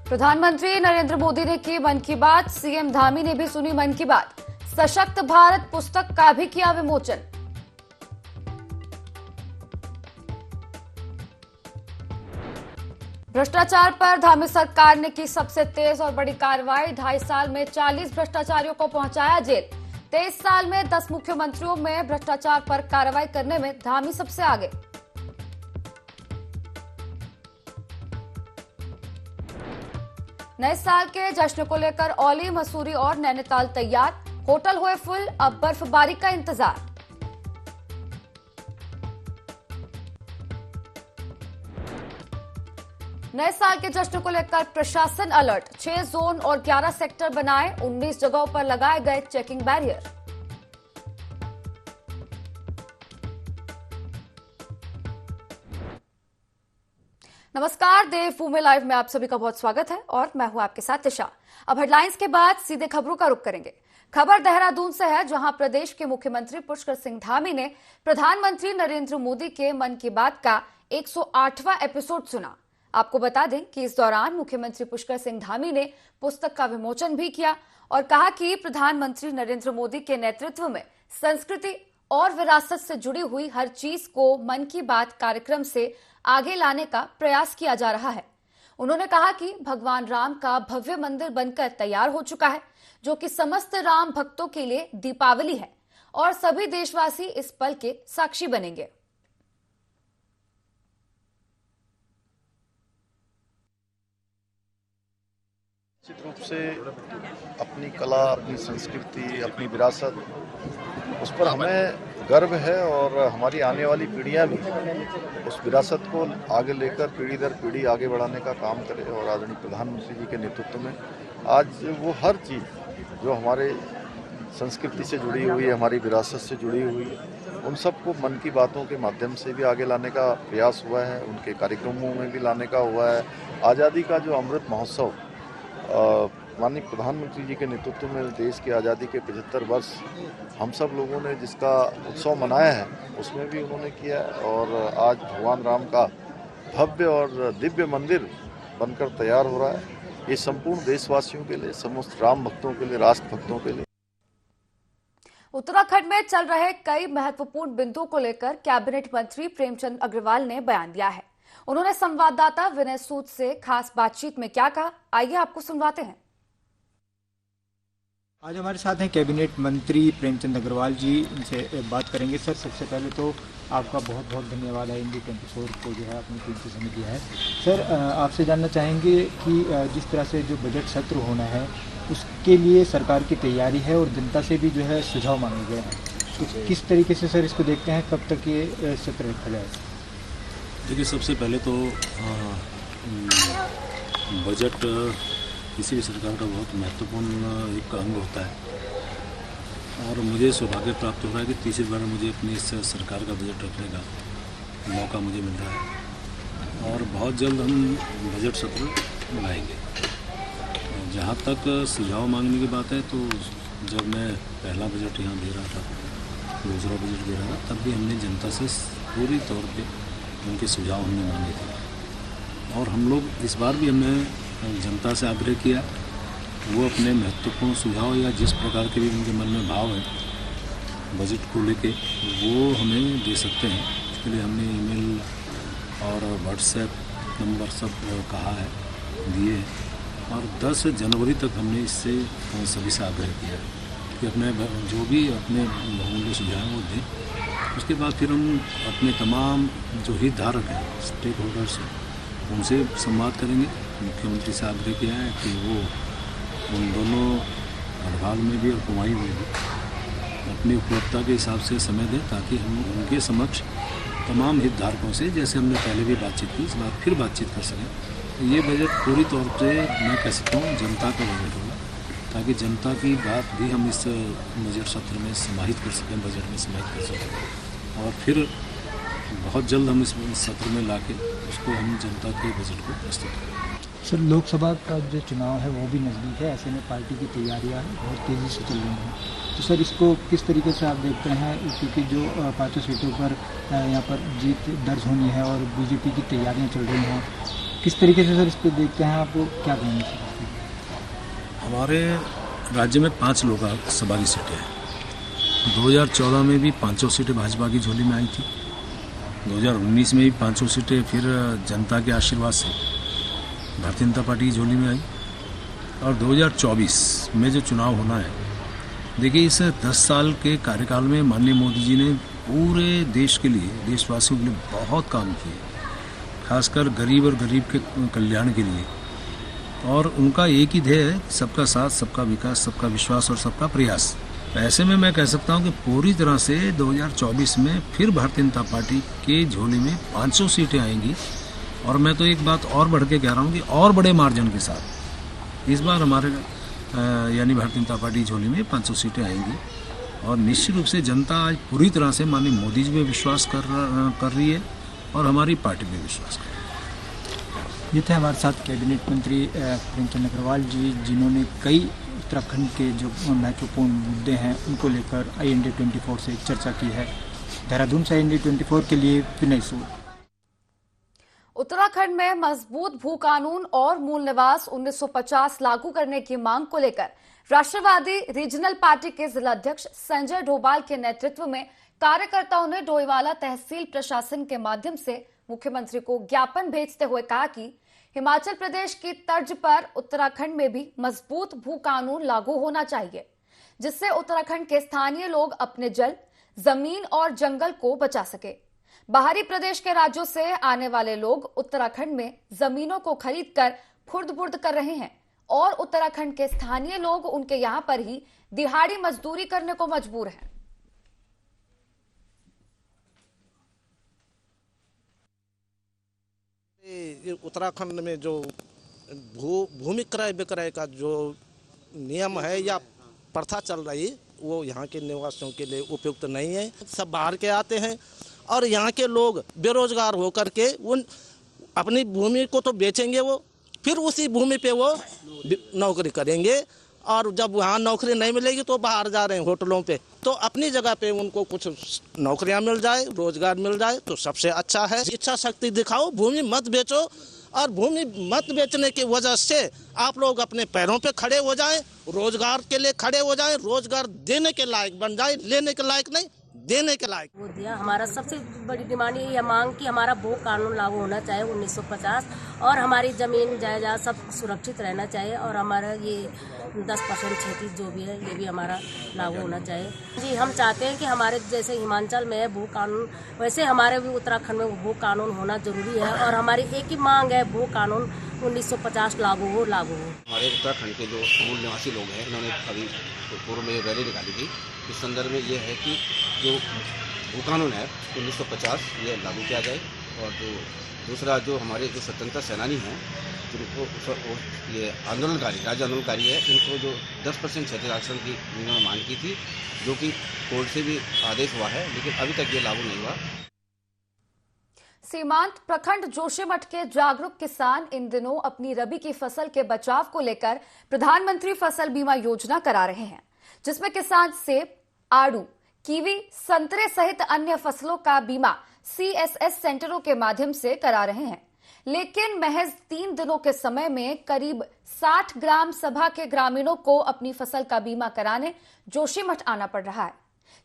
प्रधानमंत्री नरेंद्र मोदी ने की मन की बात, सीएम धामी ने भी सुनी मन की बात। सशक्त भारत पुस्तक का भी किया विमोचन। भ्रष्टाचार पर धामी सरकार ने की सबसे तेज और बड़ी कार्रवाई। 2.5 साल में 40 भ्रष्टाचारियों को पहुंचाया जेल। 23 साल में 10 मुख्यमंत्रियों में भ्रष्टाचार पर कार्रवाई करने में धामी सबसे आगे। नए साल के जश्न को लेकर औली, मसूरी और नैनीताल तैयार। होटल हुए फुल, अब बर्फबारी का इंतजार। नए साल के जश्न को लेकर प्रशासन अलर्ट। 6 जोन और 11 सेक्टर बनाए। 19 जगहों पर लगाए गए चेकिंग बैरियर। नमस्कार, देवभूमि लाइव में आप सभी का बहुत स्वागत है और मैं हूं आपके साथ दिशा। अब हेडलाइंस के बाद सीधे खबरों का रुख करेंगे। खबर देहरादून से है, जहां प्रदेश के मुख्यमंत्री पुष्कर सिंह धामी ने प्रधानमंत्री नरेंद्र मोदी के मन की बात का 108वां एपिसोड सुना। आपको बता दें कि इस दौरान मुख्यमंत्री पुष्कर सिंह धामी ने पुस्तक का विमोचन भी किया और कहा कि प्रधानमंत्री नरेंद्र मोदी के नेतृत्व में संस्कृति और विरासत से जुड़ी हुई हर चीज को मन की बात कार्यक्रम से आगे लाने का प्रयास किया जा रहा है। उन्होंने कहा कि भगवान राम का भव्य मंदिर बनकर तैयार हो चुका है, जो कि समस्त राम भक्तों के लिए दीपावली है और सभी देशवासी इस पल के साक्षी बनेंगे। निश्चित रूप से अपनी कला, अपनी संस्कृति, अपनी विरासत, उस पर हमें गर्व है और हमारी आने वाली पीढ़ियां भी उस विरासत को आगे लेकर पीढ़ी दर पीढ़ी आगे बढ़ाने का काम करें। और आदरणीय प्रधानमंत्री जी के नेतृत्व में आज वो हर चीज़ जो हमारे संस्कृति से जुड़ी हुई है, हमारी विरासत से जुड़ी हुई है, उन सबको मन की बातों के माध्यम से भी आगे लाने का प्रयास हुआ है, उनके कार्यक्रमों में भी लाने का हुआ है। आज़ादी का जो अमृत महोत्सव माननीय प्रधानमंत्री जी के नेतृत्व में देश की आज़ादी के 75 वर्ष हम सब लोगों ने जिसका उत्सव मनाया है, उसमें भी उन्होंने किया है। और आज भगवान राम का भव्य और दिव्य मंदिर बनकर तैयार हो रहा है। ये संपूर्ण देशवासियों के लिए, समस्त राम भक्तों के लिए, राष्ट्र भक्तों के लिए। उत्तराखंड में चल रहे कई महत्वपूर्ण बिंदुओं को लेकर कैबिनेट मंत्री प्रेमचंद अग्रवाल ने बयान दिया है। उन्होंने संवाददाता विनय सूद से खास बातचीत में क्या कहा, आइए आपको सुनवाते हैं। आज हमारे साथ हैं कैबिनेट मंत्री प्रेमचंद अग्रवाल जी, इनसे बात करेंगे। सर, सबसे पहले तो आपका बहुत बहुत धन्यवाद है इंडी 24 को जो है अपनी टीम से समय दिया है। सर, आपसे जानना चाहेंगे कि जिस तरह से जो बजट सत्र होना है उसके लिए सरकार की तैयारी है और जनता से भी जो है सुझाव मांगे गए हैं, तो किस तरीके से सर इसको देखते हैं, कब तक ये सत्र रखा जाए? देखिए, सबसे पहले तो बजट किसी भी सरकार का बहुत महत्वपूर्ण एक अंग होता है और मुझे सौभाग्य प्राप्त हो रहा है कि तीसरी बार मुझे अपनी इस सरकार का बजट रखने का मौका मुझे मिल रहा है और बहुत जल्द हम बजट सत्र बुलाएंगे। जहाँ तक सुझाव मांगने की बात है, तो जब मैं पहला बजट यहाँ दे रहा था, दूसरा बजट दे रहा था, तब भी हमने जनता से पूरी तौर पे उनके सुझाव हमने मांगे थे और हम लोग इस बार भी हमने जनता से आग्रह किया वो अपने महत्वपूर्ण सुझाव या जिस प्रकार के भी उनके मन में भाव है बजट को लेके वो हमें दे सकते हैं। इसके लिए हमने ईमेल और व्हाट्सएप नंबर सब कहा है, दिए और 10 जनवरी तक हमने इससे सभी से आग्रह किया कि अपने जो भी अपने बहुमूल्य सुझाव वो दें। उसके बाद फिर हम अपने तमाम जो हितधारक हैं, स्टेक होल्डर्स हैं, उनसे संवाद करेंगे। मुख्यमंत्री से आग्रह किया है कि वो उन दोनों गढ़वाल में भी और कुमाऊं में भी अपनी उपलब्धता के हिसाब से समय दें, ताकि हम उनके समक्ष तमाम हितधारकों से, जैसे हमने पहले भी बातचीत की, इस बार फिर बातचीत कर सकें। तो ये बजट पूरी तौर पे मैं कह सकता हूँ जनता का बजट होगा, ताकि जनता की बात भी हम इस बजट सत्र में समाहित कर सकें, बजट में समाहित कर सकें और फिर बहुत जल्द हम इस सत्र में लाके उसको हम जनता के बजट को प्रस्तुत करें। सर, लोकसभा का जो चुनाव है वो भी नज़दीक है, ऐसे में पार्टी की तैयारियां बहुत तेज़ी से चल रही हैं, तो सर इसको किस तरीके से आप देखते हैं? क्योंकि जो 5 सीटों पर यहाँ पर जीत दर्ज होनी है और बीजेपी की तैयारियां चल रही हैं, किस तरीके से सर इस पर देखते हैं आप, क्या कहेंगे सर? हमारे राज्य में 5 लोकसभा की सीटें हैं। 2014 में भी 500 सीटें भाजपा की झोली में आई थी। 2019 में भी 500 सीटें फिर जनता के आशीर्वाद से भारतीय जनता पार्टी की झोली में आई। और 2024 में जो चुनाव होना है, देखिए इस 10 साल के कार्यकाल में माननीय मोदी जी ने पूरे देश के लिए, देशवासियों के लिए बहुत काम किए, खासकर गरीब और गरीब के कल्याण के लिए। और उनका एक ही ध्येय है, सबका साथ, सबका विकास, सबका विश्वास और सबका प्रयास। ऐसे में मैं कह सकता हूं कि पूरी तरह से 2024 में फिर भारतीय जनता पार्टी के झोली में 500 सीटें आएंगी। और मैं तो एक बात और बढ़ के कह रहा हूं कि और बड़े मार्जिन के साथ इस बार हमारे यानी भारतीय जनता पार्टी झोली में 500 सीटें आएंगी। और निश्चित रूप से जनता आज पूरी तरह से माननीय मोदी जी पे विश्वास कर रही है और हमारी पार्टी पे विश्वास कर रही है। ये थे हमारे साथ कैबिनेट मंत्री प्रेमचंद अग्रवाल जी, जिन्होंने कई उत्तराखंड के जो महत्वपूर्ण मुद्दे हैं उनको लेकर IND24 से चर्चा की है। देहरादून से IND24 के लिए विनय सूद। उत्तराखंड में मजबूत भू कानून और मूल निवास 1950 लागू करने की मांग को लेकर राष्ट्रवादी रीजनल पार्टी के जिलाध्यक्ष संजय डोभाल के नेतृत्व में कार्यकर्ताओं ने डोईवाला तहसील प्रशासन के माध्यम से मुख्यमंत्री को ज्ञापन भेजते हुए कहा कि हिमाचल प्रदेश की तर्ज पर उत्तराखंड में भी मजबूत भू कानून लागू होना चाहिए, जिससे उत्तराखंड के स्थानीय लोग अपने जल, जमीन और जंगल को बचा सके। बाहरी प्रदेश के राज्यों से आने वाले लोग उत्तराखंड में जमीनों को खरीदकर फुर्द-बुर्द कर रहे हैं और उत्तराखंड के स्थानीय लोग उनके यहां पर ही दिहाड़ी मजदूरी करने को मजबूर हैं। उत्तराखंड में जो भूमि क्रय विक्रय का जो नियम है या प्रथा चल रही, वो यहाँ के निवासियों के लिए उपयुक्त नहीं है। सब बाहर के आते हैं और यहाँ के लोग बेरोजगार होकर के उन अपनी भूमि को तो बेचेंगे, वो फिर उसी भूमि पे वो नौकरी करेंगे। और जब वहाँ नौकरी नहीं मिलेगी तो बाहर जा रहे हैं होटलों पे, तो अपनी जगह पे उनको कुछ नौकरियां मिल जाए, रोजगार मिल जाए तो सबसे अच्छा है। इच्छा शक्ति दिखाओ, भूमि मत बेचो। और भूमि मत बेचने की वजह से आप लोग अपने पैरों पे खड़े हो जाएं, रोजगार के लिए खड़े हो जाएं, रोजगार देने के लायक बन जाए, लेने के लायक नहीं, देने के लायक। वो दिया। हमारा सबसे बड़ी डिमांड ये मांग कि हमारा भू कानून लागू होना चाहिए 1950, और हमारी जमीन जायदाद सब सुरक्षित रहना चाहिए, और हमारा ये 10% क्षति जो भी है ये भी हमारा लागू होना चाहिए। जी, हम चाहते हैं कि हमारे जैसे हिमाचल में है भू कानून, वैसे हमारे भी उत्तराखंड में भू कानून होना जरूरी है। और हमारी एक ही मांग है, भू कानून 1950 लागू हो। हमारे उत्तराखंड के जो मूल निवासी लोग हैं, उन्होंने अभी पूर्व में रैली निकाली थी। इस संदर्भ में ये है कि जो भू कानून है 1950 ये लागू किया जाए। और जो दूसरा, जो हमारे जो स्वतंत्रता सेनानी हैं, जिनको ये आंदोलनकारी, राज्य आंदोलनकारी है, इनको जो 10% क्षेत्रीय आरक्षण की उन्होंने मांग की थी, जो कि कोर्ट से भी आदेश हुआ है, लेकिन अभी तक ये लागू नहीं हुआ। सीमांत प्रखंड जोशीमठ के जागरूक किसान इन दिनों अपनी रबी की फसल के बचाव को लेकर प्रधानमंत्री फसल बीमा योजना करा रहे हैं, जिसमें किसान सेब, आड़ू, कीवी, संतरे सहित अन्य फसलों का बीमा CSS सेंटरों के माध्यम से करा रहे हैं। लेकिन महज 3 दिनों के समय में करीब 60 ग्राम सभा के ग्रामीणों को अपनी फसल का बीमा कराने जोशीमठ आना पड़ रहा है,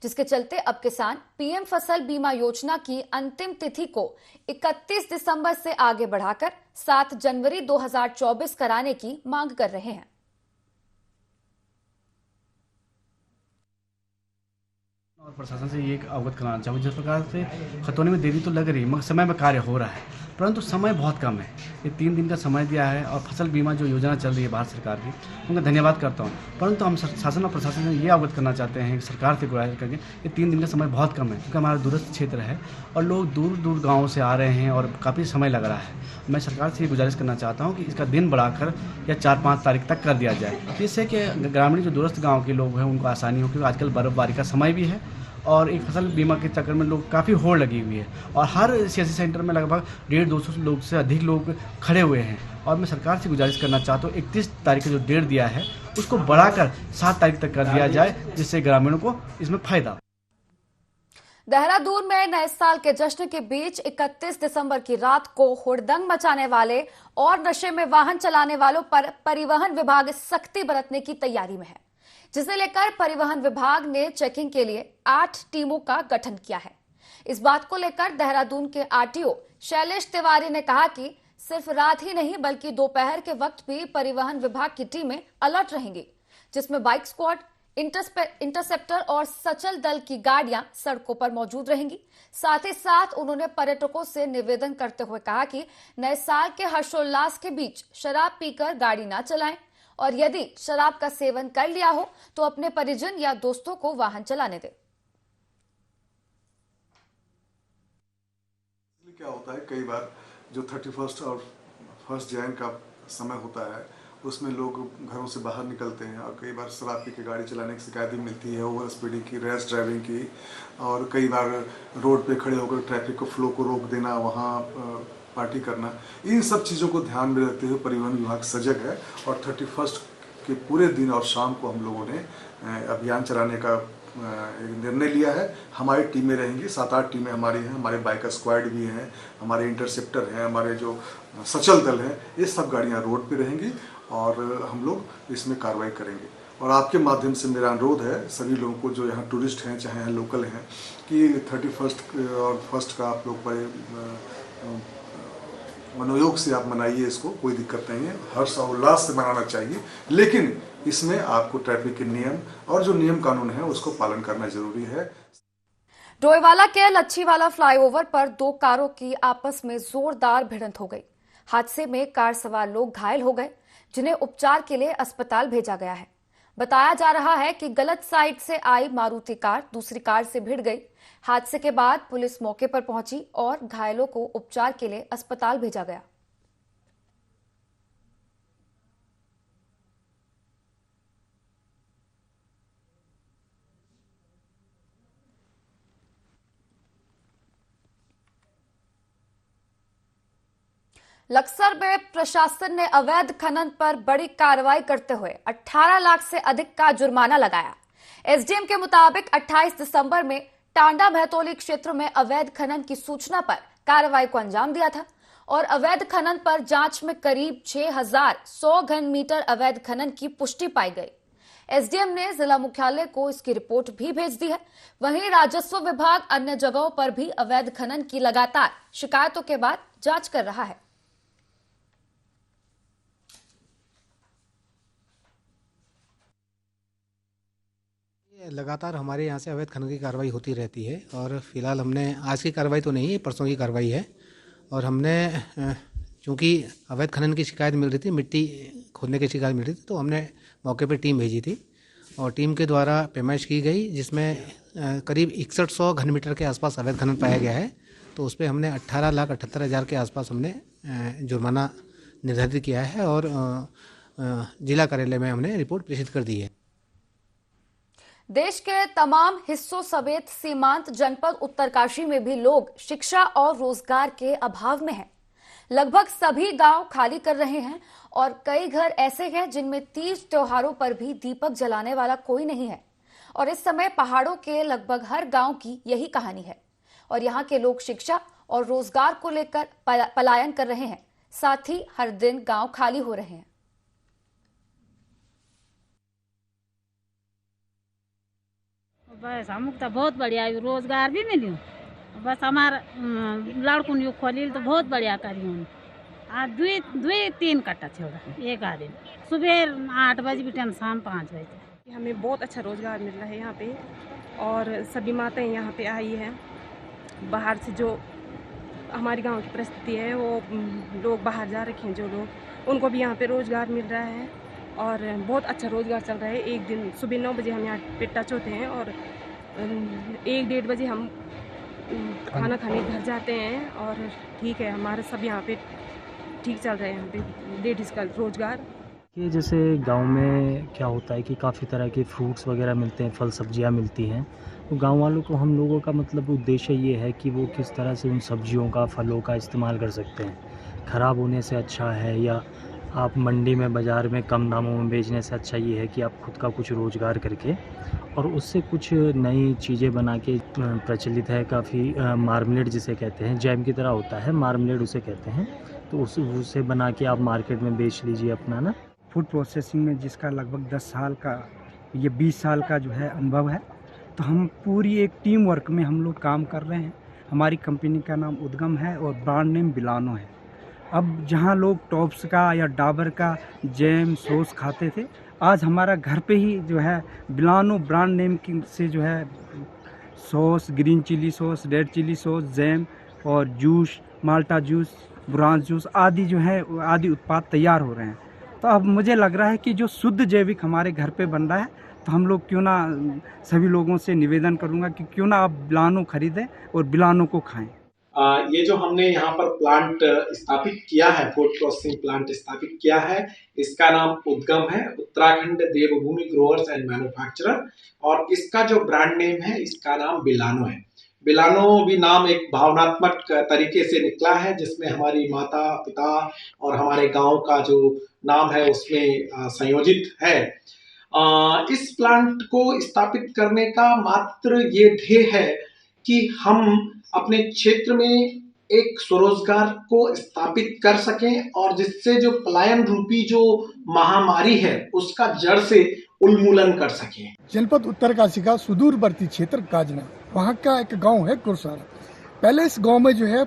जिसके चलते अब किसान PM फसल बीमा योजना की अंतिम तिथि को 31 दिसंबर से आगे बढ़ाकर 7 जनवरी 2024 कराने की मांग कर रहे हैं। और प्रशासन से ये अवगत कराना चाहूँगा, जिस प्रकार से खतौनी में देरी तो लग रही है, मगर समय में कार्य हो रहा है, परंतु समय बहुत कम है। ये 3 दिन का समय दिया है और फसल बीमा जो योजना चल रही है भारत सरकार की, उनका धन्यवाद करता हूँ। परंतु हम शासन और प्रशासन से ये अवगत करना चाहते हैं कि सरकार से गुजारिश करके ये 3 दिन का समय बहुत कम है, क्योंकि हमारा दूरस्थ क्षेत्र है और लोग दूर दूर गाँव से आ रहे हैं और काफ़ी समय लग रहा है। मैं सरकार से ये गुजारिश करना चाहता हूँ कि इसका दिन बढ़ाकर या 4-5 तारीख तक कर दिया जाए, जिससे कि ग्रामीण जो दूरस्थ गाँव के लोग हैं उनको आसानी हो, क्योंकि आजकल बर्फबारी का समय भी है और एक फसल बीमा के चक्कर में लोग काफ़ी होड़ लगी हुई है और हर CSC सेंटर में लगभग 150-200 लोग से अधिक लोग खड़े हुए हैं। और मैं सरकार से गुजारिश करना चाहता हूँ 31 तारीख का जो डेट दिया है उसको बढ़ाकर 7 तारीख तक कर दिया जाए, जिससे ग्रामीणों को इसमें फायदा। देहरादून में नए साल के जश्न के बीच 31 दिसंबर की रात को हुड़दंग मचाने वाले और नशे में वाहन चलाने वालों पर परिवहन विभाग सख्ती बरतने की तैयारी में है, जिसे लेकर परिवहन विभाग ने चेकिंग के लिए 8 टीमों का गठन किया है। इस बात को लेकर देहरादून के आरटीओ शैलेश तिवारी ने कहा कि सिर्फ रात ही नहीं बल्कि दोपहर के वक्त भी परिवहन विभाग की टीमें अलर्ट रहेंगी, जिसमें बाइक स्क्वाड, इंटरसेप्टर और सचल दल की गाड़ियां सड़कों पर मौजूद रहेंगी। साथ ही साथ उन्होंने पर्यटकों से निवेदन करते हुए कहा कि नए साल के हर्षोल्लास के बीच शराब पीकर गाड़ी ना चलाएं और यदि शराब का सेवन कर लिया हो तो अपने परिजन या दोस्तों को वाहन चलाने दें। क्या होता है, कई बार जो 31 और 1 जनवरी का समय होता है उसमें लोग घरों से बाहर निकलते हैं और कई बार शराब पी के गाड़ी चलाने की शिकायत भी मिलती है, ओवर स्पीडिंग की, रैश ड्राइविंग की, और कई बार रोड पे खड़े होकर ट्रैफिक को फ्लो को रोक देना, वहाँ पार्टी करना। इन सब चीज़ों को ध्यान में रखते हुए परिवहन विभाग सजग है और 31 के पूरे दिन और शाम को हम लोगों ने अभियान चलाने का निर्णय लिया है। हमारी टीमें रहेंगी, 7-8 टीमें हमारी हैं, हमारे बाइकर स्क्वाड भी हैं, हमारे इंटरसेप्टर हैं, हमारे जो सचल दल हैं, ये सब गाड़ियां रोड पे रहेंगी और हम लोग इसमें कार्रवाई करेंगे। और आपके माध्यम से मेरा अनुरोध है सभी लोगों को जो यहाँ टूरिस्ट हैं चाहे यहाँ लोकल हैं कि 31 और 1 का आप लोग बड़े मनोयोग से आप मनाइए, इसको कोई दिक्कत नहीं है, हर्ष और उल्लास से मनाना चाहिए, लेकिन इसमें आपको ट्रैफिक के नियम और जो नियम कानून है उसको पालन करना जरूरी है। डोईवाला के लच्छीवाला फ्लाईओवर पर 2 कारों की आपस में जोरदार भिड़ंत हो गई। हादसे में कार सवार लोग घायल हो गए, जिन्हें उपचार के लिए अस्पताल भेजा गया है। बताया जा रहा है कि गलत साइड से आई मारुति कार दूसरी कार से भिड़ गई। हादसे के बाद पुलिस मौके पर पहुंची और घायलों को उपचार के लिए अस्पताल भेजा गया। लक्सर में प्रशासन ने अवैध खनन पर बड़ी कार्रवाई करते हुए 18 लाख से अधिक का जुर्माना लगाया। एसडीएम के मुताबिक 28 दिसंबर में टांडा महतौली क्षेत्र में अवैध खनन की सूचना पर कार्रवाई को अंजाम दिया था और अवैध खनन पर जांच में करीब 6100 घन मीटर अवैध खनन की पुष्टि पाई गई। एसडीएम ने जिला मुख्यालय को इसकी रिपोर्ट भी भेज दी है। वहीं राजस्व विभाग अन्य जगहों पर भी अवैध खनन की लगातार शिकायतों के बाद जांच कर रहा है। लगातार हमारे यहाँ से अवैध खनन की कार्रवाई होती रहती है और फिलहाल हमने आज की कार्रवाई तो नहीं है, परसों की कार्रवाई है और हमने चूँकि अवैध खनन की शिकायत मिल रही थी, मिट्टी खोदने की शिकायत मिल रही थी, तो हमने मौके पर टीम भेजी थी और टीम के द्वारा पेमाइश की गई जिसमें करीब 6100 घन मीटर के आसपास अवैध खनन पाया गया है। तो उस पर हमने 18,78,000 के आसपास हमने जुर्माना निर्धारित किया है और जिला कार्यालय में हमने रिपोर्ट प्रेषित कर दी है। देश के तमाम हिस्सों समेत सीमांत जनपद उत्तरकाशी में भी लोग शिक्षा और रोजगार के अभाव में हैं। लगभग सभी गांव खाली कर रहे हैं और कई घर ऐसे हैं जिनमें तीज त्योहारों पर भी दीपक जलाने वाला कोई नहीं है। और इस समय पहाड़ों के लगभग हर गांव की यही कहानी है और यहाँ के लोग शिक्षा और रोजगार को लेकर पलायन कर रहे हैं। साथ ही हर दिन गांव खाली हो रहे हैं। बस हमको तो बहुत बढ़िया रोजगार भी मिली, बस हमारा लड़कुन यू खोली तो बहुत बढ़िया करी। आज 2-3 कट्टा छोड़ा एक आदमी, सुबह 8 बजे भी टाइम शाम 5 बजे। हमें बहुत अच्छा रोजगार मिल रहा है यहाँ पे और सभी माताएं यहाँ पे आई हैं। बाहर से जो हमारे गांव की परिस्थिति है वो लोग बाहर जा रखे हैं, जो लोग उनको भी यहाँ पे रोजगार मिल रहा है और बहुत अच्छा रोजगार चल रहा है। एक दिन सुबह 9 बजे हम यहाँ पे टच होते हैं और 1-1:30 बजे हम खाना खाने घर जाते हैं और ठीक है, हमारे सब यहाँ पे ठीक चल रहा है। यहाँ पे लेडीज़ का रोजगार कि जैसे गांव में क्या होता है कि काफ़ी तरह के फ्रूट्स वगैरह मिलते हैं, फल सब्जियां मिलती हैं, तो गांव वालों को हम लोगों का मतलब उद्देश्य ये है कि वो किस तरह से उन सब्जियों का फलों का इस्तेमाल कर सकते हैं। ख़राब होने से अच्छा है या आप मंडी में बाज़ार में कम दामों में बेचने से अच्छा ये है कि आप खुद का कुछ रोज़गार करके और उससे कुछ नई चीज़ें बना के प्रचलित है काफ़ी मार्मलेड जिसे कहते हैं, जैम की तरह होता है, मार्मलेड उसे कहते हैं, तो उसे बना के आप मार्केट में बेच लीजिए अपना ना। फूड प्रोसेसिंग में जिसका लगभग 10 साल का, ये 20 साल का जो है अनुभव है, तो हम पूरी एक टीम वर्क में हम लोग काम कर रहे हैं। हमारी कंपनी का नाम उद्गम है और ब्रांड नेम बिलानो है। अब जहां लोग टॉप्स का या डाबर का जैम सॉस खाते थे, आज हमारा घर पे ही जो है बिलानो ब्रांड नेम की से जो है sauce, green chilli sauce, red chilli sauce, jam और जूस, माल्टा जूस, ब्रांच जूस आदि जो है आदि उत्पाद तैयार हो रहे हैं। तो अब मुझे लग रहा है कि जो शुद्ध जैविक हमारे घर पे बन रहा है, तो हम लोग क्यों ना, सभी लोगों से निवेदन करूंगा कि क्यों ना आप बिलानो खरीदें और बिलानो को खाएं। ये जो हमने यहाँ पर प्लांट स्थापित किया है, फूड प्रोसेसिंग प्लांट स्थापित किया है, इसका नाम उद्गम है, उत्तराखंड देवभूमि ग्रोवर्स एंड मैन्युफैक्चरर, और इसका जो ब्रांड नेम है इसका नाम बिलानो है। बिलानो भी नाम एक भावनात्मक तरीके से निकला है, जिसमें हमारी माता पिता और हमारे गांव का जो नाम है उसमें संयोजित है। इस प्लांट को स्थापित करने का मात्र ये ध्येय है कि हम अपने क्षेत्र में एक स्वरोजगार को स्थापित कर सकें और जिससे जो पलायन रूपी जो महामारी है उसका जड़ से उन्मूलन कर सकें। जनपद उत्तरकाशी का सुदूरवर्ती क्षेत्र गाजना, वहाँ का एक गांव है गुरसाड़ा। पहले इस गांव में जो है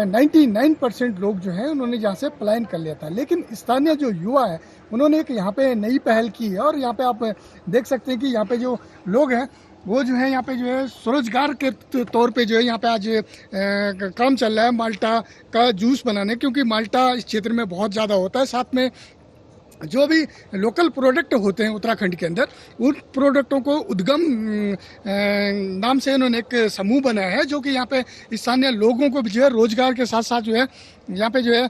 99% लोग जो हैं उन्होंने यहाँ से पलायन कर लिया था, लेकिन स्थानीय जो युवा है उन्होंने एक यहाँ पे नई पहल की है और यहाँ पे आप देख सकते हैं कि यहाँ पे जो लोग हैं वो जो है यहाँ पे जो है स्वरोजगार के तौर पे जो है यहाँ पे आज काम चल रहा है माल्टा का जूस बनाने, क्योंकि माल्टा इस क्षेत्र में बहुत ज़्यादा होता है। साथ में जो भी लोकल प्रोडक्ट होते हैं उत्तराखंड के अंदर, उन प्रोडक्टों को उद्गम नाम से इन्होंने एक समूह बनाया है, जो कि यहाँ पे स्थानीय लोगों को भी जो है रोजगार के साथ साथ जो है यहाँ पे जो है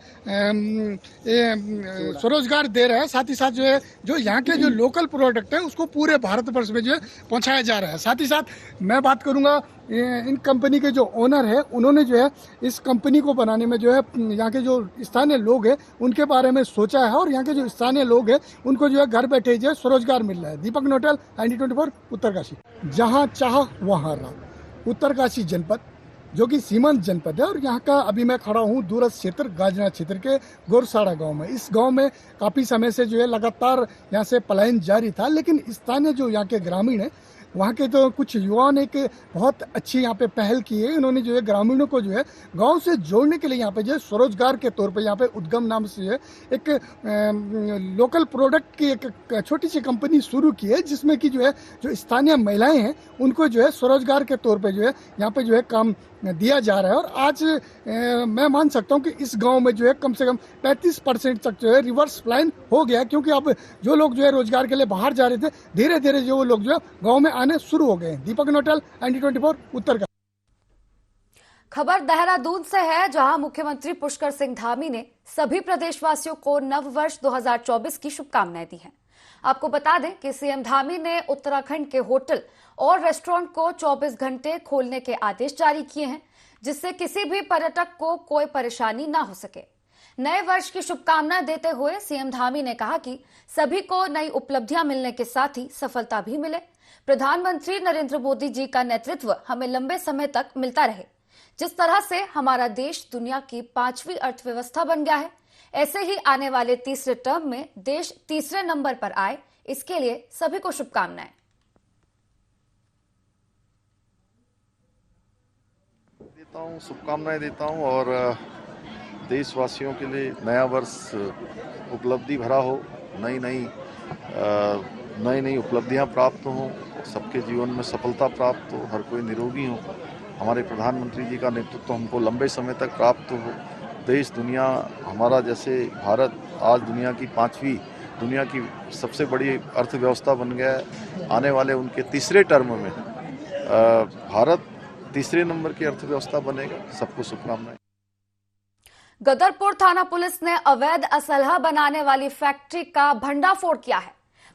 स्वरोजगार दे रहा है। साथ ही साथ जो है जो यहाँ के जो लोकल प्रोडक्ट हैं उसको पूरे भारतवर्ष में जो है पहुँचाया जा रहा है। साथ ही साथ मैं बात करूँगा इन कंपनी के जो ओनर है, उन्होंने जो है इस कंपनी को बनाने में जो है यहाँ के जो स्थानीय लोग हैं उनके बारे में सोचा है और यहाँ के जो स्थानीय लोग हैं उनको जो है घर बैठे जो है स्वरोजगार मिल रहा है। दीपक नोटल, ND24 उत्तरकाशी। जहाँ चाह वहाँ राह। उत्तरकाशी जनपद जो कि सीमांत जनपद है और यहाँ का अभी मैं खड़ा हूँ दूरस्थ क्षेत्र गाजना क्षेत्र के गोरसाड़ा गांव में। इस गांव में काफ़ी समय से जो है लगातार यहाँ से पलायन जारी था, लेकिन स्थानीय जो यहाँ के ग्रामीण है, वहाँ के तो कुछ युवाओं ने एक बहुत अच्छी यहाँ पे पहल की है। इन्होंने जो है ग्रामीणों को जो है गांव से जोड़ने के लिए यहाँ पे जो है स्वरोजगार के तौर पे यहाँ पे उद्गम नाम से है एक लोकल प्रोडक्ट की एक छोटी सी कंपनी शुरू की है, जिसमें कि जो है जो स्थानीय महिलाएं हैं उनको जो है स्वरोजगार के तौर पे जो है यहाँ पे जो है काम दिया जा रहा है। और आज मैं मान सकता हूँ कि इस गांव में जो है कम से कम 35% तक जो है रिवर्स पलायन हो गया, क्योंकि अब जो लोग जो है रोजगार के लिए बाहर जा रहे थे, धीरे धीरे जो लोग जो है गांव में आने शुरू हो गए। दीपक नोटल, ND24 उत्तरकाशी। खबर देहरादून से है, जहां मुख्यमंत्री पुष्कर सिंह धामी ने सभी प्रदेशवासियों को नव वर्ष 2024 की शुभकामनाएं दी हैं। आपको बता दें कि सीएम धामी ने उत्तराखंड के होटल और रेस्टोरेंट को 24 घंटे खोलने के आदेश जारी किए हैं, जिससे किसी भी पर्यटक को कोई परेशानी ना हो सके। नए वर्ष की शुभकामनाएं देते हुए सीएम धामी ने कहा कि सभी को नई उपलब्धियां मिलने के साथ ही सफलता भी मिले। प्रधानमंत्री नरेंद्र मोदी जी का नेतृत्व हमें लंबे समय तक मिलता रहे। जिस तरह से हमारा देश दुनिया की 5वीं अर्थव्यवस्था बन गया है, ऐसे ही आने वाले तीसरे टर्म में देश तीसरे नंबर पर आए, इसके लिए सभी को शुभकामनाएं। शुभकामनाएं देता हूं और देशवासियों के लिए नया वर्ष उपलब्धि भरा हो, नई नई उपलब्धियां प्राप्त हों, सबके जीवन में सफलता प्राप्त हो, हर कोई निरोगी हो। हमारे प्रधानमंत्री जी का नेतृत्व हमको लंबे समय तक प्राप्त हो। देश दुनिया हमारा जैसे भारत आज दुनिया की 5वीं दुनिया की सबसे बड़ी अर्थव्यवस्था बन गया है। आने वाले उनके तीसरे टर्म में भारत तीसरे नंबर की अर्थव्यवस्था बनेगा। सबको शुभकामनाएं। गदरपुर थाना पुलिस ने अवैध असलहा बनाने वाली फैक्ट्री का भंडाफोड़ किया है।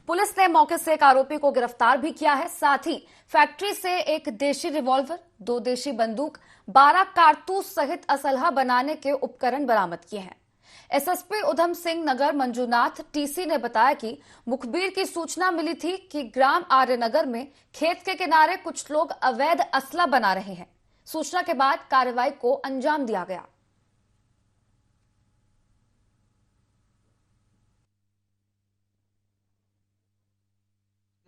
पुलिस ने मौके से एक आरोपी को गिरफ्तार भी किया है। साथ ही फैक्ट्री से एक देशी रिवॉल्वर, 2 देशी बंदूक, 12 कारतूस सहित असलहा बनाने के उपकरण बरामद किए हैं। एसएसपी उधम सिंह नगर मंजूनाथ टीसी ने बताया कि मुखबिर की सूचना मिली थी कि ग्राम आर्यनगर में खेत के किनारे कुछ लोग अवैध असला बना रहे हैं। सूचना के बाद कार्रवाई को अंजाम दिया गया।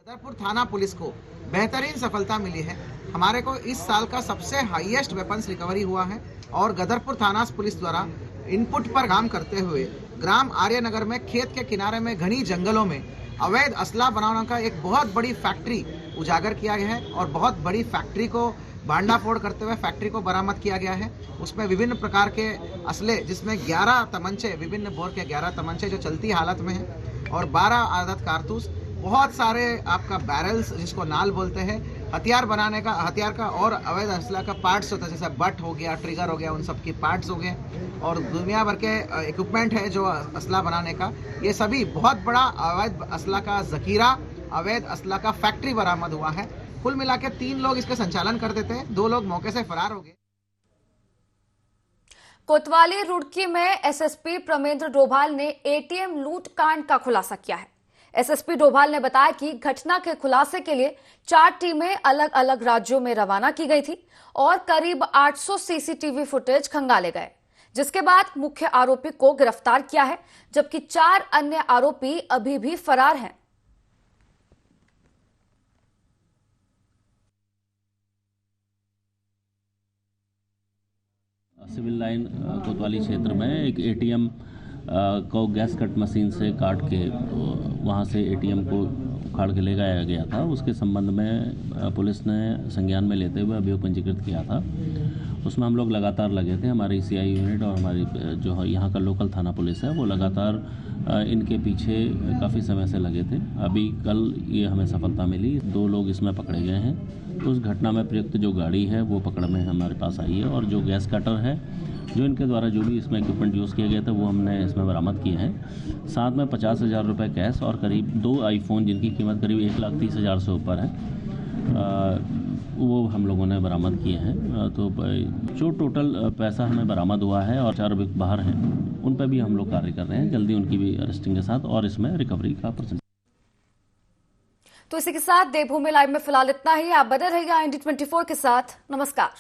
गदरपुर थाना पुलिस को बेहतरीन सफलता मिली है। हमारे को इस साल का सबसे हाईएस्ट वेपन्स रिकवरी हुआ है और गदरपुर थाना पुलिस द्वारा इनपुट पर काम करते हुए ग्राम आर्यनगर में खेत के किनारे में घनी जंगलों में अवैध असला बनाने का एक बहुत बड़ी फैक्ट्री उजागर किया गया है और बहुत बड़ी फैक्ट्री को भांडाफोड़ करते हुए फैक्ट्री को बरामद किया गया है। उसमें विभिन्न प्रकार के असले जिसमें 11 तमंचे, विभिन्न बोर के 11 तमंचे जो चलती हालत में हैं और 12 आदत कारतूस, बहुत सारे आपका बैरल्स जिसको नाल बोलते हैं, हथियार का और अवैध असला का पार्ट्स होता है जैसे बट हो गया, ट्रिगर हो गया, उन सब की पार्ट्स हो गए और दुनिया भर के इक्विपमेंट है जो असला बनाने का। ये सभी बहुत बड़ा अवैध असला का जखीरा, अवैध असला का फैक्ट्री बरामद हुआ है। कुल मिला के 3 लोग इसका संचालन कर देते हैं, 2 लोग मौके से फरार हो गए। कोतवाली रुड़की में एसएसपी प्रमेंद्र डोभाल ने एटीएम लूट कांड का खुलासा किया है। एसएसपी डोभाल ने बताया कि घटना के खुलासे के लिए 4 टीमें अलग अलग राज्यों में रवाना की गई थी और करीब 800 सीसीटीवी फुटेज खंगाले गए, जिसके बाद मुख्य आरोपी को गिरफ्तार किया है, जबकि 4 अन्य आरोपी अभी भी फरार हैं। सिविल लाइन कोतवाली क्षेत्र में एक एटीएम को गैस कट मशीन से काट के वहां से एटीएम को उखाड़ के ले जाया गया था। उसके संबंध में पुलिस ने संज्ञान में लेते हुए अभियोग पंजीकृत किया था। उसमें हम लोग लगातार लगे थे, हमारी सीआई यूनिट और हमारी जो यहाँ का लोकल थाना पुलिस है वो लगातार इनके पीछे काफ़ी समय से लगे थे। अभी कल ये हमें सफलता मिली, 2 लोग इसमें पकड़े गए हैं। तो उस घटना में प्रयुक्त जो गाड़ी है वो पकड़ में हमारे पास आई है और जो गैस कटर है जो इनके द्वारा जो भी इसमें इक्विपमेंट यूज़ किया गया था वो हमने इसमें बरामद किए हैं। साथ में 50,000 रुपये कैश और करीब 2 आईफोन जिनकी कीमत करीब 1,30,000 से ऊपर है, वो हम लोगों ने बरामद किए हैं। तो जो टोटल पैसा हमें बरामद हुआ है और 4 अभियुक्त बाहर हैं उन पर भी हम लोग कार्य कर रहे हैं, जल्दी उनकी भी अरेस्टिंग के साथ और इसमें रिकवरी का परसेंट। तो इसी के साथ देवभूमि लाइव में फिलहाल इतना ही। आप बने रहिएगा IND24 के साथ। नमस्कार।